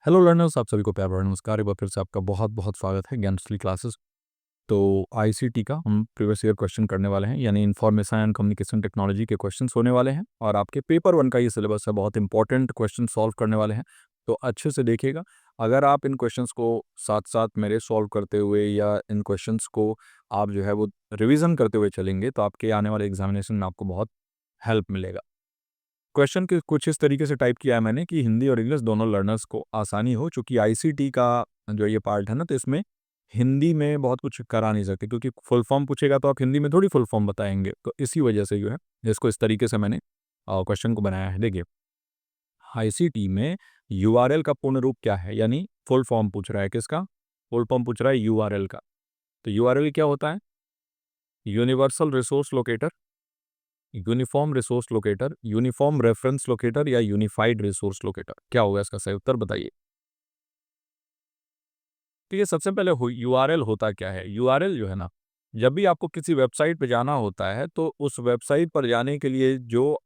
Hello learners, आप सभी को प्यार भरा नमस्कार। एक बार फिर से आपका बहुत बहुत स्वागत है ज्ञानश्री क्लासेस। तो आईसीटी का हम प्रीवियस ईयर क्वेश्चन करने वाले हैं, यानी इंफॉर्मेशन एंड कम्युनिकेशन टेक्नोलॉजी के क्वेश्चंस होने वाले हैं। और आपके पेपर 1 का ये सिलेबस है, बहुत इंपॉर्टेंट क्वेश्चन सॉल्व करने वाले हैं, तो अच्छे से देखिएगा। अगर आप इन क्वेश्चंस को साथ साथ मेरे सॉल्व करते हुए या इन क्वेश्चंस को आप जो है वो रिविज़न करते हुए चलेंगे, तो आपके आने वाले एग्जामिनेशन में आपको बहुत हेल्प मिलेगा। क्वेश्चन के कुछ इस तरीके से टाइप किया है मैंने कि हिंदी और इंग्लिश दोनों लर्नर्स को आसानी हो, चूँकि आईसीटी का जो ये पार्ट है ना, तो इसमें हिंदी में बहुत कुछ करा नहीं सकते, क्योंकि फुल फॉर्म पूछेगा तो आप हिंदी में थोड़ी फुल फॉर्म बताएँगे। तो इसी वजह से जो है इसको इस तरीके से मैंने क्वेश्चन को बनाया है। देखिए, आईसीटी में यूआरएल का पूर्ण रूप क्या है, यानी फुल फॉर्म पूछ रहा है। किसका फुल फॉर्म पूछ रहा है? यूआरएल का। तो यूआरएल क्या होता है? Universal resource locator, uniform resource locator, uniform reference locator या यूनिफाइड रिसोर्स लोकेटर। क्या होगा इसका सही उत्तर, बताइए। तो ये सबसे पहले यूआरएल होता क्या है? यूआरएल जो है ना, जब भी आपको किसी वेबसाइट पे जाना होता है, तो उस वेबसाइट पर जाने के लिए जो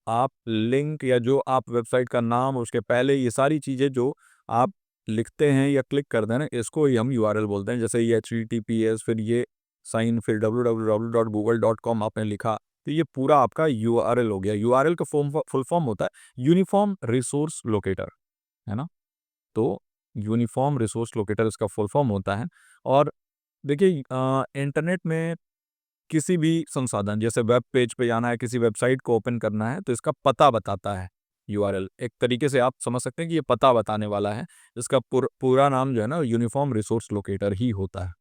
आप लिंक या जो आप वेबसाइट का नाम, उसके पहले ये सारी चीज़ें जो आप लिखते हैं या क्लिक करते हैं ना, इसको ही हम यूआरएल बोलते हैं। जैसे ये HTTPS, फिर ये साइन, फिर www.google.com आपने लिखा, तो ये पूरा आपका यूआरएल हो गया। यूआरएल का फुल फॉर्म होता है यूनिफॉर्म रिसोर्स लोकेटर, है ना। तो यूनिफॉर्म रिसोर्स लोकेटर इसका फुल फॉर्म होता है। और देखिए, इंटरनेट में किसी भी संसाधन, जैसे वेब पेज पे जाना है, किसी वेबसाइट को ओपन करना है, तो इसका पता बताता है यूआरएल। एक तरीके से आप समझ सकते हैं कि ये पता बताने वाला है। इसका पूरा नाम जो है ना, यूनिफॉर्म रिसोर्स लोकेटर ही होता है।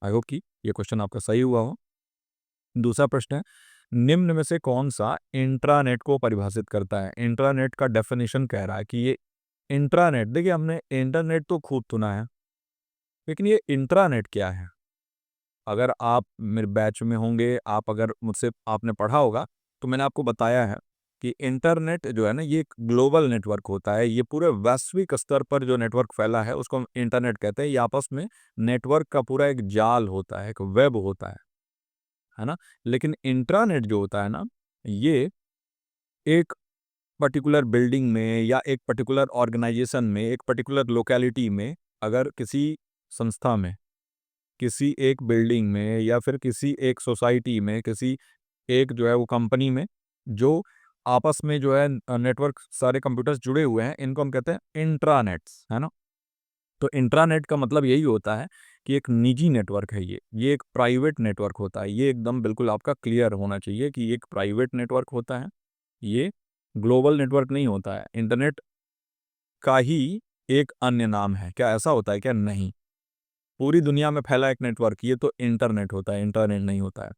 आई होप कि ये क्वेश्चन आपका सही हुआ हो। दूसरा प्रश्न है, निम्न में से कौन सा इंट्रानेट को परिभाषित करता है? इंट्रानेट का डेफिनेशन कह रहा है कि ये इंट्रानेट, देखिए हमने इंटरनेट तो खूब सुना है, लेकिन ये इंट्रानेट क्या है? अगर आप मेरे बैच में होंगे, आप अगर मुझसे आपने पढ़ा होगा, तो मैंने आपको बताया है कि इंटरनेट जो है ना, ये एक ग्लोबल नेटवर्क होता है। ये पूरे वैश्विक स्तर पर जो नेटवर्क फैला है, उसको हम इंटरनेट कहते हैं। ये आपस में नेटवर्क का पूरा एक जाल होता है, एक वेब होता है ना। लेकिन इंट्रानेट जो होता है ना, ये एक पर्टिकुलर बिल्डिंग में या एक पर्टिकुलर ऑर्गेनाइजेशन में, एक पर्टिकुलर लोकेलिटी में, अगर किसी संस्था में, किसी एक बिल्डिंग में, या फिर किसी एक सोसाइटी में, किसी एक जो है वो कंपनी में, जो आपस में जो है नेटवर्क, सारे कंप्यूटर्स जुड़े हुए हैं, इनको हम कहते हैं इंट्रानेट्स, है ना। तो इंट्रानेट का मतलब यही होता है कि एक निजी नेटवर्क है ये एक प्राइवेट नेटवर्क होता है। ये एकदम बिल्कुल आपका क्लियर होना चाहिए कि ये एक प्राइवेट नेटवर्क होता है। ये ग्लोबल नेटवर्क नहीं होता है। इंटरनेट का ही एक अन्य नाम है। क्या ऐसा होता है क्या? नहीं। पूरी दुनिया में फैला एक नेटवर्क, ये तो इंटरनेट होता है, इंटरनेट नहीं होता है।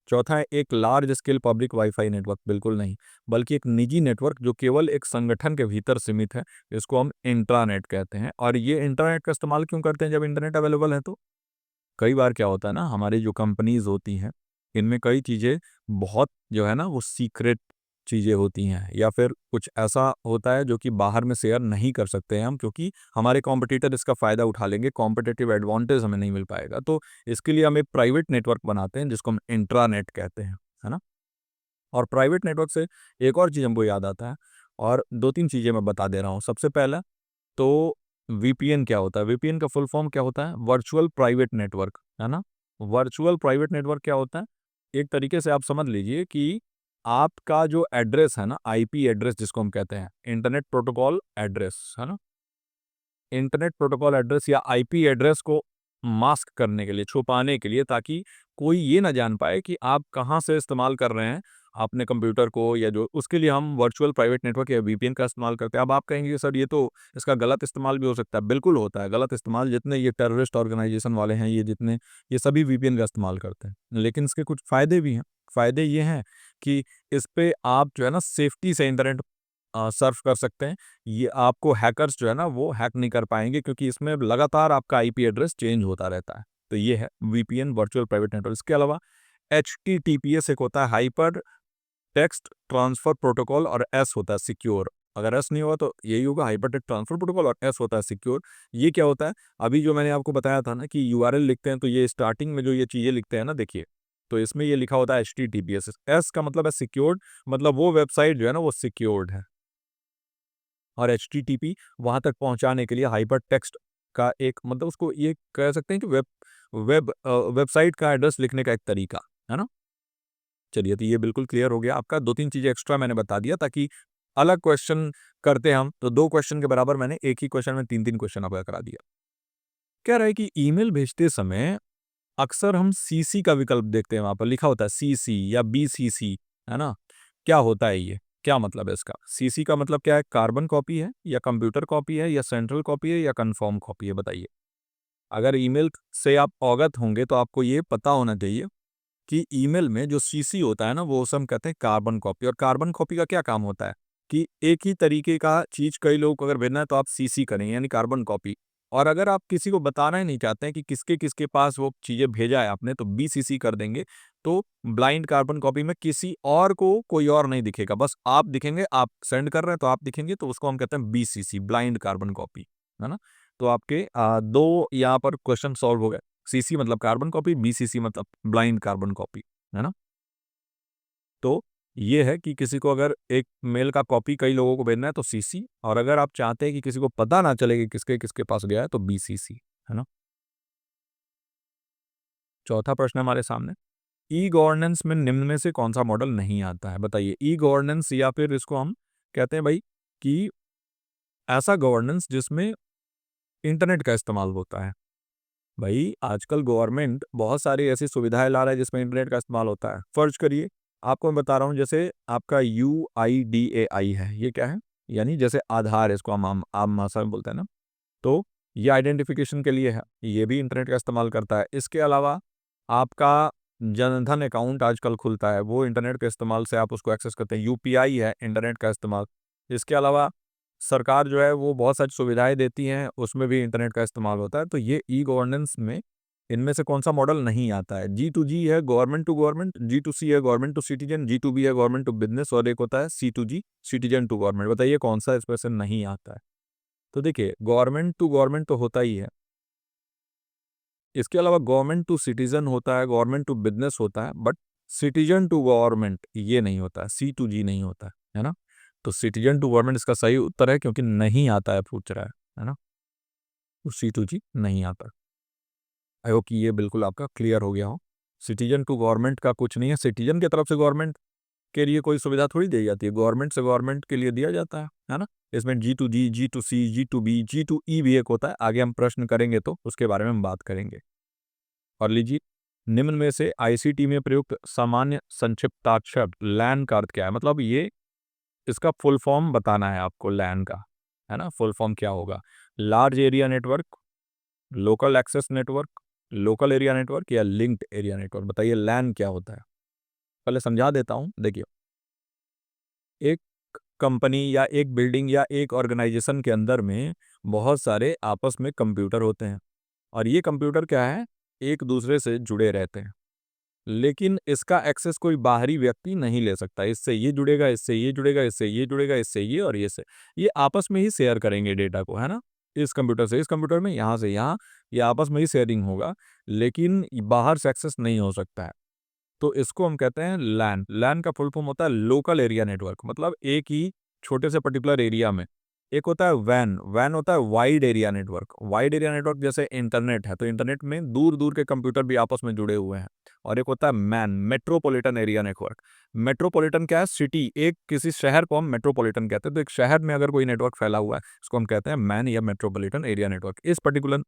चौथा है, एक large scale public wifi network, बिल्कुल नहीं, बल्कि एक निजी नेटवर्क जो केवल एक संगठन के भीतर सीमित है, इसको हम इंट्रानेट कहते हैं। और ये इंटरनेट का इस्तेमाल क्यों करते हैं? जब इंटरनेट अवेलेबल है तो कई बार क्या होता है ना, हमारी जो कंपनीज होती हैं, इनमें कई चीज़ें बहुत जो है ना वो सीक्रेट चीज़ें होती हैं, या फिर कुछ ऐसा होता है जो कि बाहर में शेयर नहीं कर सकते हैं हम, क्योंकि हमारे कॉम्पिटिटर इसका फ़ायदा उठा लेंगे, कॉम्पिटिटिव एडवांटेज हमें नहीं मिल पाएगा। तो इसके लिए हम एक प्राइवेट नेटवर्क बनाते हैं, जिसको हम इंट्रानेट कहते हैं, है ना। और प्राइवेट नेटवर्क से एक और चीज़ हमको याद आता है, और 2-3 चीज़ें मैं बता दे रहा हूँ। सबसे पहला तो वीपीएन क्या होता है? वीपीएन का फुल फॉर्म क्या होता है? वर्चुअल प्राइवेट नेटवर्क, है ना। वर्चुअल प्राइवेट नेटवर्क क्या होता है? एक तरीके से आप समझ लीजिए कि आपका जो एड्रेस है ना, आईपी एड्रेस जिसको हम कहते हैं, इंटरनेट प्रोटोकॉल एड्रेस, है ना। इंटरनेट प्रोटोकॉल एड्रेस या आईपी एड्रेस को मास्क करने के लिए, छुपाने के लिए, ताकि कोई ये ना जान पाए कि आप कहाँ से इस्तेमाल कर रहे हैं अपने कंप्यूटर को, या जो उसके लिए हम वर्चुअल प्राइवेट नेटवर्क या वीपीएन का इस्तेमाल करते हैं। अब आप कहेंगे कि सर ये तो इसका गलत इस्तेमाल भी हो सकता है। बिल्कुल होता है गलत इस्तेमाल। जितने ये टेररिस्ट ऑर्गेनाइजेशन वाले हैं, ये जितने, ये सभी वीपीएन का इस्तेमाल करते हैं। लेकिन इसके कुछ फ़ायदे भी हैं। फ़ायदे ये हैं कि इस पे आप जो है ना सेफ्टी से इंटरनेट सर्फ कर सकते हैं। ये आपको हैकर्स जो है ना वो हैक नहीं कर पाएँगे, क्योंकि इसमें लगातार आपका आईपी एड्रेस चेंज होता रहता है। तो ये है वीपीएन, वर्चुअल प्राइवेट नेटवर्क। इसके अलावा एचटीटीपीएस एक होता है, हाइपर टेक्स्ट ट्रांसफर प्रोटोकॉल, और एस होता है सिक्योर। अगर एस नहीं होगा तो यही होगा, हाइपर टेक्स्ट ट्रांसफर प्रोटोकॉल, और एस होता है सिक्योर। ये क्या होता है? अभी जो मैंने आपको बताया था ना कि यूआरएल लिखते हैं, तो ये स्टार्टिंग में जो ये चीज़ें लिखते हैं ना, देखिए, तो इसमें ये लिखा होता है एचटीटीपीएस। एस का मतलब है सिक्योर्ड, मतलब वो वेबसाइट जो है ना वो सिक्योर्ड है। और HTTP वहाँ तक पहुँचाने के लिए हाइपर टेक्स्ट का एक मतलब उसको ये कह सकते हैं कि वेबसाइट का एड्रेस लिखने का एक तरीका, है ना? चलिए, तो ये बिल्कुल क्लियर हो गया आपका। 2-3 चीज़ें एक्स्ट्रा मैंने बता दिया ताकि अलग क्वेश्चन करते हम, तो 2 क्वेश्चन के बराबर मैंने एक ही क्वेश्चन में 3-3 क्वेश्चन आपका करा दिया। कह रहा है कि ईमेल भेजते समय अक्सर हम सीसी का विकल्प देखते हैं, वहाँ पर लिखा होता है सीसी या बीसीसी, है ना? क्या होता है ये? क्या मतलब है इसका? सीसी का मतलब क्या है? कार्बन कॉपी है या कंप्यूटर कॉपी है या सेंट्रल कॉपी है या कन्फर्म कॉपी है? बताइए। अगर ईमेल से आप अवगत होंगे तो आपको ये पता होना चाहिए कि ईमेल में जो सीसी होता है ना, वो उसे हम कहते हैं कार्बन कॉपी। और कार्बन कॉपी का क्या काम होता है कि एक ही तरीके का चीज़ कई लोगों को अगर भेजना है तो आप सीसी करें, यानी कार्बन कॉपी। और अगर आप किसी को बताना ही नहीं चाहते हैं कि किसके पास वो चीज़ें भेजा है आपने, तो बीसीसी कर देंगे। तो ब्लाइंड कार्बन कॉपी में किसी और को कोई और नहीं दिखेगा, बस आप दिखेंगे। आप सेंड कर रहे हैं तो आप दिखेंगे, तो उसको हम कहते हैं बीसीसी, ब्लाइंड कार्बन कॉपी, है ना? तो आपके 2 यहाँ पर क्वेश्चन सॉल्व हो गए। सीसी मतलब कार्बन कॉपी, बीसीसी मतलब ब्लाइंड कार्बन कॉपी, है ना? तो ये है कि किसी को अगर एक मेल का कॉपी कई लोगों को भेजना है तो सीसी, और अगर आप चाहते हैं कि किसी को पता ना चले कि किसके पास गया है तो बीसीसी, है ना? चौथा प्रश्न हमारे सामने, ई गवर्नेंस में निम्न में से कौन सा मॉडल नहीं आता है? बताइए। ई गवर्नेंस या फिर इसको हम कहते हैं भाई कि ऐसा गवर्नेंस जिसमें इंटरनेट का इस्तेमाल होता है। भाई आजकल गवर्नमेंट बहुत सारी ऐसी सुविधाएं ला रहा है जिसमें इंटरनेट का इस्तेमाल होता है। फर्ज करिए, आपको मैं बता रहा हूँ, जैसे आपका UIDAI है, ये क्या है? यानी जैसे आधार, इसको हम आम भाषा में बोलते हैं ना, तो ये आइडेंटिफिकेशन के लिए है, ये भी इंटरनेट का इस्तेमाल करता है। इसके अलावा आपका जनधन अकाउंट आजकल खुलता है, वो इंटरनेट के इस्तेमाल से आप उसको एक्सेस करते हैं। यूपीआई है, इंटरनेट का इस्तेमाल। इसके अलावा सरकार जो है वो बहुत सारी सुविधाएं देती हैं, उसमें भी इंटरनेट का इस्तेमाल होता है। तो ये ई गवर्नेंस में इनमें से कौन सा मॉडल नहीं आता है? G2G है, गवर्नमेंट टू गवर्नमेंट। G2C है, गवर्नमेंट टू सिटीजन। G2B है, गवर्नमेंट टू बिजनेस। और एक होता है C2G, सिटीजन टू गवर्नमेंट। बताइए कौन सा इसमें से नहीं आता है? तो देखिए, गवर्नमेंट टू गवर्नमेंट तो होता ही है, इसके अलावा गवर्नमेंट टू सिटीजन होता है, गवर्नमेंट टू बिजनेस होता है, बट सिटीजन टू गवर्नमेंट ये नहीं होता है, C2G नहीं होता है ना? तो सिटीजन टू गवर्नमेंट इसका सही उत्तर है, क्योंकि नहीं आता है, पूछ रहा है ना? तो C2G नहीं आता। आई होप कि ये बिल्कुल आपका क्लियर हो गया हो। सिटीजन टू गवर्नमेंट का कुछ नहीं है, सिटीजन की तरफ से गवर्नमेंट के लिए कोई सुविधा थोड़ी दी जाती है, गवर्नमेंट से गवर्नमेंट के लिए दिया जाता है ना? इसमें G2G, G2C, G2B, G2E भी एक होता है। आगे हम प्रश्न करेंगे तो उसके बारे में हम बात करेंगे। और लीजिए, निम्न में से आईसीटी में प्रयुक्त सामान्य संक्षिप्ताक्षर लैन का अर्थ क्या है? मतलब ये इसका फुल फॉर्म बताना है आपको लैन का, है ना? फुल फॉर्म क्या होगा? Large area network, local access network, local area network या लिंक्ड एरिया नेटवर्क? बताइए लैन क्या होता है? पहले समझा देता हूँ। देखिए, एक कंपनी या एक बिल्डिंग या एक ऑर्गेनाइजेशन के अंदर में बहुत सारे आपस में कंप्यूटर होते हैं, और ये कंप्यूटर क्या है, एक दूसरे से जुड़े रहते हैं। लेकिन इसका एक्सेस कोई बाहरी व्यक्ति नहीं ले सकता। इससे ये जुड़ेगा, इससे ये जुड़ेगा, इससे ये जुड़ेगा, इससे ये, और ये से ये आपस में ही शेयर करेंगे डेटा को, है ना? इस कंप्यूटर से इस कंप्यूटर में, यहाँ से यहाँ, ये आपस में ही शेयरिंग होगा, लेकिन बाहर से एक्सेस नहीं हो सकता है। तो इसको हम कहते हैं लैन। लैन का फुल फॉर्म होता है लोकल एरिया नेटवर्क, मतलब एक ही छोटे से पर्टिकुलर एरिया में। एक होता है वैन। वैन होता है wide area network. Wide area network जैसे इंटरनेट है, तो इंटरनेट में दूर दूर के कंप्यूटर भी आपस में जुड़े हुए हैं। और एक होता है man, metropolitan area network. Metropolitan क्या है? सिटी, एक किसी शहर को हम मेट्रोपॉलिटन कहते हैं। तो एक शहर में अगर कोई नेटवर्क फैला हुआ है, उसको हम कहते हैं मैन या मेट्रोपॉलिटन एरिया नेटवर्क। इस पर्टिकुलर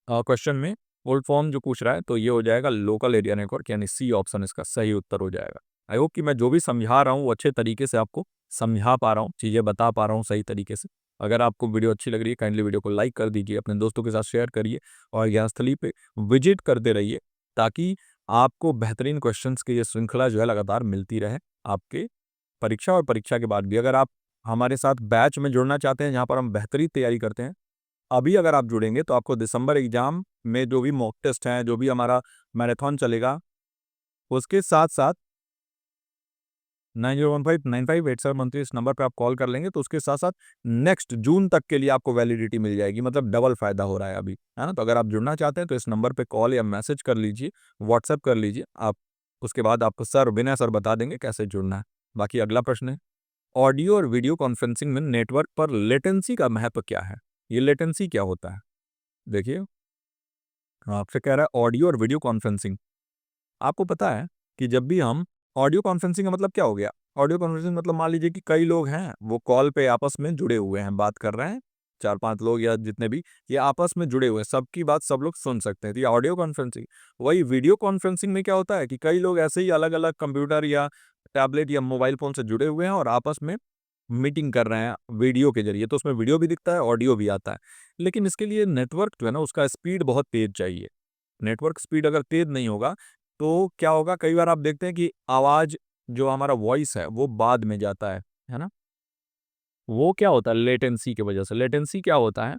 क्वेश्चन में फुल फॉर्म जो पूछ रहा है, तो ये हो जाएगा लोकल एरिया नेटवर्क, यानी सी ऑप्शन इसका सही उत्तर हो जाएगा। आई होप कि मैं जो भी समझा रहा हूँ वो अच्छे तरीके से आपको समझा पा रहा हूँ, चीज़ें बता पा रहा हूँ सही तरीके से। अगर आपको वीडियो अच्छी लग रही है, काइंडली वीडियो को लाइक कर दीजिए, अपने दोस्तों के साथ शेयर करिए, और ज्ञानस्थली पे विजिट करते रहिए, ताकि आपको बेहतरीन क्वेश्चंस की ये श्रृंखला जो है लगातार मिलती रहे आपके परीक्षा और परीक्षा के बाद भी। अगर आप हमारे साथ बैच में जुड़ना चाहते हैं, जहाँ पर हम बेहतरीन तैयारी करते हैं, अभी अगर आप जुड़ेंगे तो आपको दिसंबर एग्जाम में जो भी मॉक टेस्ट हैं, जो भी हमारा मैराथन चलेगा, उसके साथ साथ 9015958713 इस नंबर पे आप कॉल कर लेंगे, तो उसके साथ साथ नेक्स्ट जून तक के लिए आपको वैलिडिटी मिल जाएगी। मतलब डबल फायदा हो रहा है अभी, है ना? तो अगर आप जुड़ना चाहते हैं तो इस नंबर पे कॉल या मैसेज कर लीजिए, व्हाट्सएप कर लीजिए आप। उसके बाद आपको सर विनय सर बता देंगे कैसे जुड़ना है। बाकी अगला प्रश्न है। ऑडियो और वीडियो कॉन्फ्रेंसिंग में नेटवर्क पर लेटेंसी का महत्व क्या है? ये लेटेंसी क्या होता है? देखिए, आपसे कह रहा है ऑडियो और वीडियो कॉन्फ्रेंसिंग। आपको पता है कि जब भी हम ऑडियो कॉन्फ्रेंसिंग का मतलब क्या हो गया? ऑडियो कॉन्फ्रेंसिंग मतलब मान लीजिए कि कई लोग हैं, वो कॉल पे आपस में जुड़े हुए हैं, बात कर रहे हैं, 4-5 लोग या जितने भी, ये आपस में जुड़े हुए हैं, सबकी बात सब लोग सुन सकते हैं, तो ये ऑडियो कॉन्फ्रेंसिंग। वही वीडियो कॉन्फ्रेंसिंग में क्या होता है कि कई लोग ऐसे ही अलग-अलग कंप्यूटर या टैबलेट या मोबाइल फ़ोन से जुड़े हुए हैं और आपस में मीटिंग कर रहे हैं वीडियो के ज़रिए, तो उसमें वीडियो भी दिखता है, ऑडियो भी आता है। लेकिन इसके लिए नेटवर्क जो है ना, उसका स्पीड बहुत तेज़ चाहिए। नेटवर्क स्पीड अगर तेज़ नहीं होगा, तो क्या होगा, कई बार आप देखते हैं कि आवाज़ जो हमारा वॉइस है, वो बाद में जाता है ना? वो क्या होता है लेटेंसी की वजह से। लेटेंसी क्या होता है,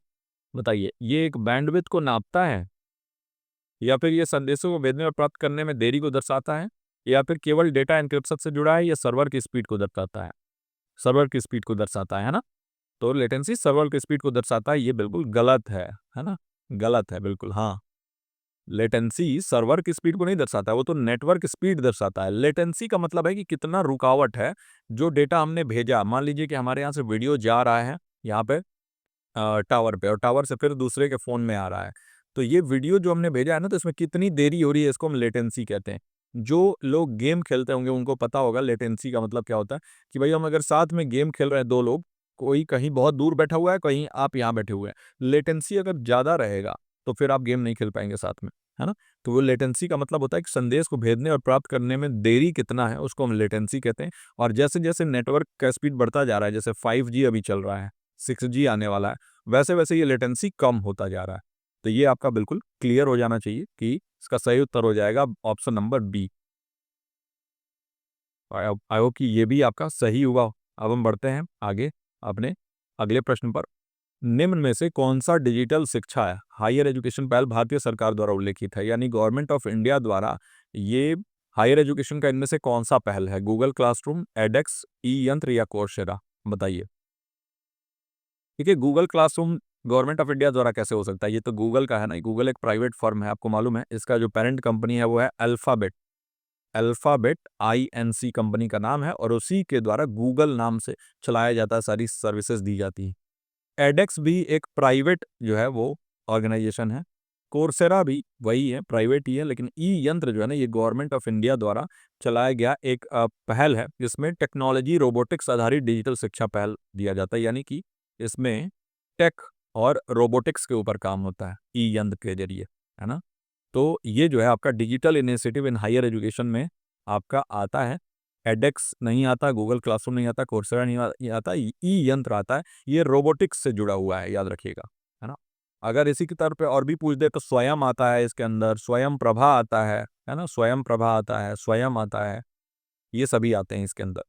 बताइए? ये एक बैंडविड्थ को नापता है या फिर ये संदेशों को भेजने और प्राप्त करने में देरी को दर्शाता है या फिर केवल डेटा एन्क्रिप्शन से जुड़ा है या सर्वर की स्पीड को दर्शाता है? सर्वर की स्पीड को दर्शाता है ना? तो लेटेंसी सर्वर की स्पीड को दर्शाता है, ये बिल्कुल गलत है ना? गलत है बिल्कुल, हाँ। लेटेंसी सर्वर की स्पीड को नहीं दर्शाता है, वो तो नेटवर्क स्पीड दर्शाता है। लेटेंसी का मतलब है कि कितना रुकावट है, जो डेटा हमने भेजा, मान लीजिए कि हमारे यहाँ से वीडियो जा रहा है यहाँ पे टावर पे और टावर से फिर दूसरे के फ़ोन में आ रहा है। तो ये वीडियो जो हमने भेजा है ना, तो इसमें कितनी देरी हो रही है, इसको हम लेटेंसी कहते हैं। जो लोग गेम खेलते होंगे उनको पता होगा लेटेंसी का मतलब क्या होता है कि भाई हम अगर साथ में गेम खेल रहे हैं 2 लोग, कोई कहीं बहुत दूर बैठा हुआ है, कहीं आप यहाँ बैठे हुए हैं। लेटेंसी अगर ज़्यादा रहेगा, तो फिर आप गेम नहीं खेल पाएँगे साथ में, है ना? तो वो लेटेंसी का मतलब होता है कि संदेश को भेजने और प्राप्त करने में देरी कितना है, उसको हम लेटेंसी कहते हैं। और जैसे-जैसे नेटवर्क का स्पीड बढ़ता जा रहा है, जैसे 5G अभी चल रहा है, 6G आने वाला है, वैसे-वैसे ये लेटेंसी कम होता जा रहा है। तो ये आपका बिल्कुल क्लियर हो जाना चाहिए कि इसका सही उत्तर हो जाएगा option number B. I hope कि ये भी आपका सही हुआ। अब हम बढ़ते हैं आगे अपने अगले प्रश्न पर। निम्न में से कौन-सा डिजिटल शिक्षा है, हायर एजुकेशन पहल भारतीय सरकार द्वारा उल्लेखित है? यानी गवर्नमेंट ऑफ इंडिया द्वारा ये हायर एजुकेशन का इनमें से कौन-सा पहल है? गूगल क्लासरूम, एडेक्स, ई-यंत्र या कोर्सेरा? बताइए। देखिए, Google classroom government of India द्वारा कैसे हो सकता है? ये तो गूगल का है ना, गूगल एक प्राइवेट फर्म है, आपको मालूम है। इसका जो पेरेंट कंपनी है वो है अल्फाबेट। अल्फाबेट आईएनसी कंपनी का नाम है और उसी के द्वारा गूगल नाम से चलाया जाता है, सारी सर्विसेज दी जाती हैं। एडेक्स भी एक प्राइवेट जो है वो ऑर्गेनाइजेशन है। कोर्सेरा भी वही है, प्राइवेट ही है, लेकिन ई यंत्र जो है ना, ये गवर्नमेंट ऑफ इंडिया द्वारा चलाया गया एक पहल है, जिसमें टेक्नोलॉजी रोबोटिक्स आधारित डिजिटल शिक्षा पहल दिया जाता है। यानी कि इसमें टेक और रोबोटिक्स के ऊपर काम होता है ई यंत्र के जरिए, है ना? तो ये जो है आपका digital initiative in higher education में आपका आता है। एडेक्स नहीं आता, गूगल क्लासरूम नहीं आता, कोर्सेरा नहीं आता, ई यंत्र आता है। ये रोबोटिक्स से जुड़ा हुआ है, याद रखिएगा, है ना? अगर इसी के तौर पे और भी पूछ दे तो स्वयं आता है इसके अंदर, स्वयं प्रभा आता है ना? स्वयं प्रभा आता है, स्वयं आता है, ये सभी आते हैं इसके अंदर।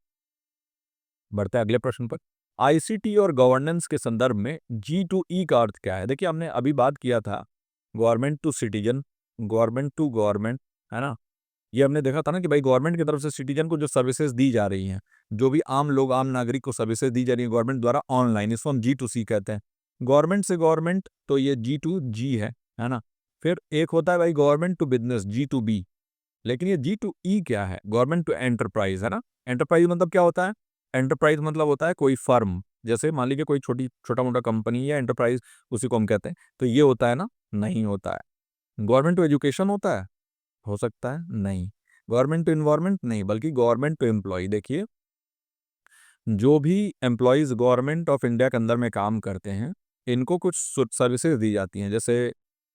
बढ़ते हैं अगले प्रश्न पर। आईसीटी और गवर्नेंस के संदर्भ में G2E का अर्थ क्या है? देखिए, हमने अभी बात किया था government to citizen, government to government, है ना? ये हमने देखा था ना कि भाई गवर्नमेंट की तरफ से सिटीजन को जो सर्विसेज दी जा रही हैं, जो भी आम लोग, आम नागरिक को सर्विसेज दी जा रही है गवर्नमेंट द्वारा ऑनलाइन, इसको हम G2C कहते हैं। गवर्नमेंट से गवर्नमेंट तो ये G2G है ना? फिर एक होता है भाई गवर्नमेंट टू बिज़नेस G2B, लेकिन ये G2E क्या है? गवर्नमेंट टू एंटरप्राइज़, है ना? एंटरप्राइज़ मतलब क्या होता है? एंटरप्राइज़ मतलब होता है कोई फर्म, जैसे मान लीजिए कोई छोटा-मोटा कंपनी या एंटरप्राइज़, उसी को हम कहते हैं। तो ये होता है ना? नहीं होता है। गवर्नमेंट टू एजुकेशन होता है? हो सकता है, नहीं। गवर्नमेंट टू एनवायरनमेंट नहीं, बल्कि गवर्नमेंट टू एम्प्लॉयी। देखिए, जो भी एम्प्लॉइज़ गवर्नमेंट ऑफ इंडिया के अंदर में काम करते हैं, इनको कुछ सर्विसेज दी जाती हैं, जैसे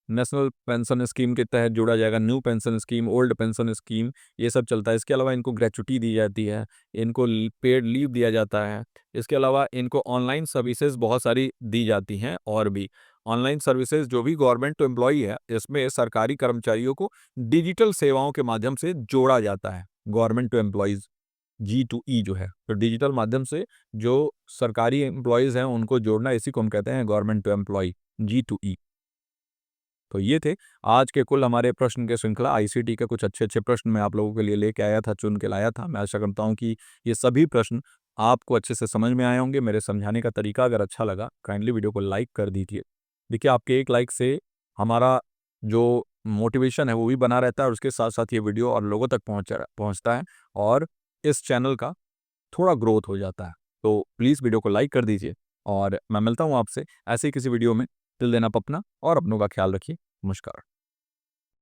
नेशनल पेंशन स्कीम के तहत जोड़ा जाएगा, new pension scheme, old pension scheme, ये सब चलता है। इसके अलावा इनको ग्रेच्युटी दी जाती है, इनको पेड लीव दिया जाता है। इसके अलावा इनको ऑनलाइन सर्विसेज बहुत सारी दी जाती हैं और भी। ऑनलाइन सर्विसेज जो भी गवर्नमेंट टू एम्प्लॉयी है, इसमें सरकारी कर्मचारियों को डिजिटल सेवाओं के माध्यम से जोड़ा जाता है, गवर्नमेंट टू एम्प्लॉइज़। G2E जो है, तो डिजिटल माध्यम से जो सरकारी एम्प्लॉइज़ हैं, उनको जोड़ना, इसी को हम कहते हैं गवर्नमेंट टू एम्प्लॉयी, G2E। तो ये थे आज के कुल हमारे प्रश्न के श्रृंखला। आईसीटी के कुछ अच्छे-अच्छे प्रश्न मैं आप लोगों के लिए लेके आया था, चुन के लाया था। मैं आशा करता हूँ कि ये सभी प्रश्न आपको अच्छे से समझ में आए होंगे। मेरे समझाने का तरीका अगर अच्छा लगा, काइंडली वीडियो को लाइक कर दीजिए। देखिए, आपके एक लाइक से हमारा जो मोटिवेशन है, वो भी बना रहता है और उसके साथ-साथ ये वीडियो और लोगों तक पहुँचता है और इस चैनल का थोड़ा ग्रोथ हो जाता है। तो प्लीज़ वीडियो को लाइक कर दीजिए और मैं मिलता हूँ आपसे ऐसे ही किसी वीडियो में। टिल देन आप अपना और अपनों का ख्याल रखिए। नमस्कार।